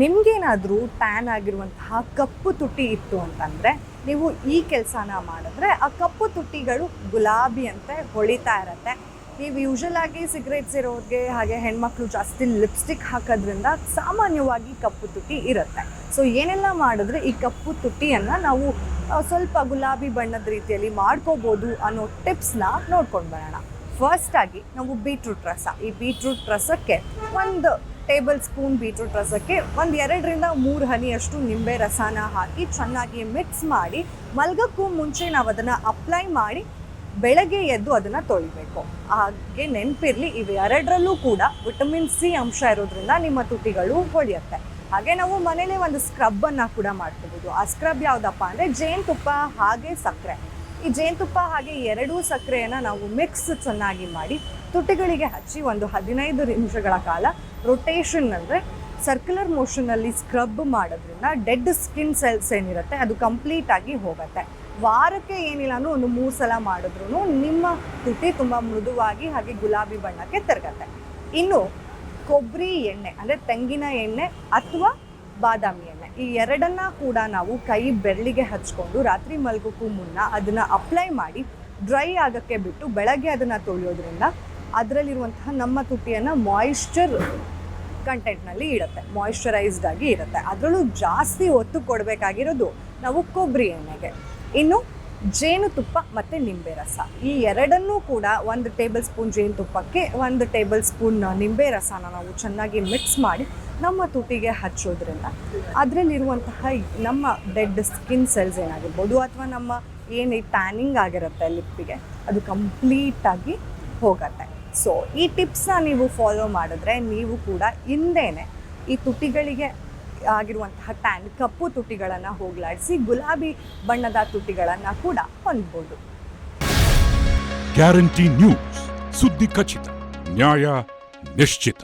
ನಿಮ್ಗೇನಾದರೂ ಟ್ಯಾನ್ ಆಗಿರುವಂತಹ ಕಪ್ಪು ತುಟಿ ಇತ್ತು ಅಂತಂದರೆ ನೀವು ಈ ಕೆಲಸನ ಮಾಡಿದ್ರೆ ಆ ಕಪ್ಪು ತುಟಿಗಳು ಗುಲಾಬಿ ಅಂತೆ ಹೊಳಿತಾ ಇರತ್ತೆ. ನೀವು ಯೂಶಲ್ ಆಗಿ ಸಿಗರೇಟ್ಸ್ ಇರೋರಿಗೆ ಹಾಗೆ ಹೆಣ್ಮಕ್ಳು ಜಾಸ್ತಿ ಲಿಪ್ಸ್ಟಿಕ್ ಹಾಕೋದ್ರಿಂದ ಸಾಮಾನ್ಯವಾಗಿ ಕಪ್ಪು ತುಟಿ ಇರುತ್ತೆ. ಸೊ ಏನೆಲ್ಲ ಮಾಡಿದ್ರೆ ಈ ಕಪ್ಪು ತುಟಿಯನ್ನು ನಾವು ಸ್ವಲ್ಪ ಗುಲಾಬಿ ಬಣ್ಣದ ರೀತಿಯಲ್ಲಿ ಮಾಡ್ಕೋಬೋದು ಅನ್ನೋ ಟಿಪ್ಸ್ನ ನೋಡ್ಕೊಂಡು ಬರೋಣ. ಫಸ್ಟಾಗಿ ನಾವು ಬೀಟ್ರೂಟ್ ರಸ, ಈ ಬೀಟ್ರೂಟ್ ರಸಕ್ಕೆ 1 ಟೇಬಲ್ ಸ್ಪೂನ್ ಬೀಟ್ರೂಟ್ ರಸಕ್ಕೆ 2 ರಿಂದ 3 ಹನಿಯಷ್ಟು ನಿಂಬೆ ರಸನ ಹಾಕಿ ಚೆನ್ನಾಗಿ ಮಿಕ್ಸ್ ಮಾಡಿ ಮಲ್ಗಕ್ಕೂ ಮುಂಚೆ ನಾವು ಅದನ್ನು ಅಪ್ಲೈ ಮಾಡಿ ಬೆಳಗ್ಗೆ ಎದ್ದು ಅದನ್ನು ತೊಳಿಬೇಕು. ಹಾಗೆ ನೆನಪಿರಲಿ, ಇವೆರಡರಲ್ಲೂ ಕೂಡ ವಿಟಮಿನ್ ಸಿ ಅಂಶ ಇರೋದ್ರಿಂದ ನಿಮ್ಮ ತುಟಿಗಳು ಹೊಳೆಯುತ್ತೆ. ಹಾಗೆ ನಾವು ಮನೇಲೇ ಒಂದು ಸ್ಕ್ರಬ್ಬನ್ನು ಕೂಡ ಮಾಡ್ಕೋಬೋದು. ಆ ಸ್ಕ್ರಬ್ ಯಾವುದಪ್ಪ ಅಂದರೆ ಜೇನುತುಪ್ಪ ಹಾಗೆ ಸಕ್ಕರೆ. ಈ ಜೇನುತುಪ್ಪ ಹಾಗೆ 2 ಸಕ್ಕರೆಯನ್ನು ನಾವು ಮಿಕ್ಸ್ ಚೆನ್ನಾಗಿ ಮಾಡಿ ತುಟಿಗಳಿಗೆ ಹಚ್ಚಿ 15 ನಿಮಿಷಗಳ ಕಾಲ ರೊಟೇಷನ್ ಅಂದರೆ ಸರ್ಕ್ಯುಲರ್ ಮೋಷನಲ್ಲಿ ಸ್ಕ್ರಬ್ ಮಾಡೋದ್ರಿಂದ ಡೆಡ್ ಸ್ಕಿನ್ ಸೆಲ್ಸ್ ಏನಿರುತ್ತೆ ಅದು ಕಂಪ್ಲೀಟಾಗಿ ಹೋಗುತ್ತೆ. ವಾರಕ್ಕೆ ಏನಿಲ್ಲ ಅಂದರೂ 3 ಸಲ ಮಾಡಿದ್ರೂ ನಿಮ್ಮ ತುಟಿ ತುಂಬ ಮೃದುವಾಗಿ ಹಾಗೆ ಗುಲಾಬಿ ಬಣ್ಣಕ್ಕೆ ತಿರುಗತ್ತೆ. ಇನ್ನು ಕೊಬ್ಬರಿ ಎಣ್ಣೆ ಅಂದರೆ ತೆಂಗಿನ ಎಣ್ಣೆ ಅಥವಾ ಬಾದಾಮಿ ಎಣ್ಣೆ, ಈ ಎರಡನ್ನ ಕೂಡ ನಾವು ಕೈ ಬೆರಳಿಗೆ ಹಚ್ಕೊಂಡು ರಾತ್ರಿ ಮಲಗೋಕ್ಕೂ ಮುನ್ನ ಅದನ್ನು ಅಪ್ಲೈ ಮಾಡಿ ಡ್ರೈ ಆಗೋಕ್ಕೆ ಬಿಟ್ಟು ಬೆಳಗ್ಗೆ ಅದನ್ನು ತೊಳೆಯೋದ್ರಿಂದ ಅದರಲ್ಲಿರುವಂತಹ ನಮ್ಮ ತುಟಿಯನ್ನು ಮಾಯಿಶ್ಚರ್ ಕಂಟೆಂಟ್ನಲ್ಲಿ ಇಡುತ್ತೆ, ಮಾಯಿಶ್ಚರೈಸ್ಡ್ ಆಗಿ ಇರುತ್ತೆ. ಅದರಲ್ಲೂ ಜಾಸ್ತಿ ಒತ್ತು ಕೊಡಬೇಕಾಗಿರೋದು ನಾವು ಕೊಬ್ಬರಿ ಎಣ್ಣೆಗೆ. ಇನ್ನು ಜೇನುತುಪ್ಪ ಮತ್ತು ನಿಂಬೆ ರಸ, ಈ ಎರಡನ್ನೂ ಕೂಡ 1 ಟೇಬಲ್ ಸ್ಪೂನ್ ಜೇನುತುಪ್ಪಕ್ಕೆ 1 ಟೇಬಲ್ ಸ್ಪೂನ್ ನಿಂಬೆ ರಸನ ನಾವು ಚೆನ್ನಾಗಿ ಮಿಕ್ಸ್ ಮಾಡಿ ನಮ್ಮ ತುಟಿಗೆ ಹಚ್ಚೋದ್ರಿಂದ ಅದರಲ್ಲಿರುವಂತಹ ನಮ್ಮ ಡೆಡ್ ಸ್ಕಿನ್ ಸೆಲ್ಸ್ ಏನಾಗಿರ್ಬೋದು ಅಥವಾ ನಮ್ಮ ಏನು ಟ್ಯಾನಿಂಗ್ ಆಗಿರುತ್ತೆ ಲಿಪ್ಪಿಗೆ ಅದು ಕಂಪ್ಲೀಟಾಗಿ ಹೋಗುತ್ತೆ. ಸೊ ಈ ಟಿಪ್ಸ್ನ ನೀವು ಫಾಲೋ ಮಾಡಿದ್ರೆ ನೀವು ಕೂಡ ಹಿಂದೆನೇ ಈ ತುಟಿಗಳಿಗೆ ಆಗಿರುವಂತಹ ಟ್ಯಾನ್ ಕಪ್ಪು ತುಟಿಗಳನ್ನು ಹೋಗಲಾಡಿಸಿ ಗುಲಾಬಿ ಬಣ್ಣದ ತುಟಿಗಳನ್ನು ಕೂಡ ಹೊಂದ್ಬೋದು. ಗ್ಯಾರಂಟಿ ನ್ಯೂಸ್, ಸುದ್ದಿ ಖಚಿತ, ನ್ಯಾಯ ನಿಶ್ಚಿತ.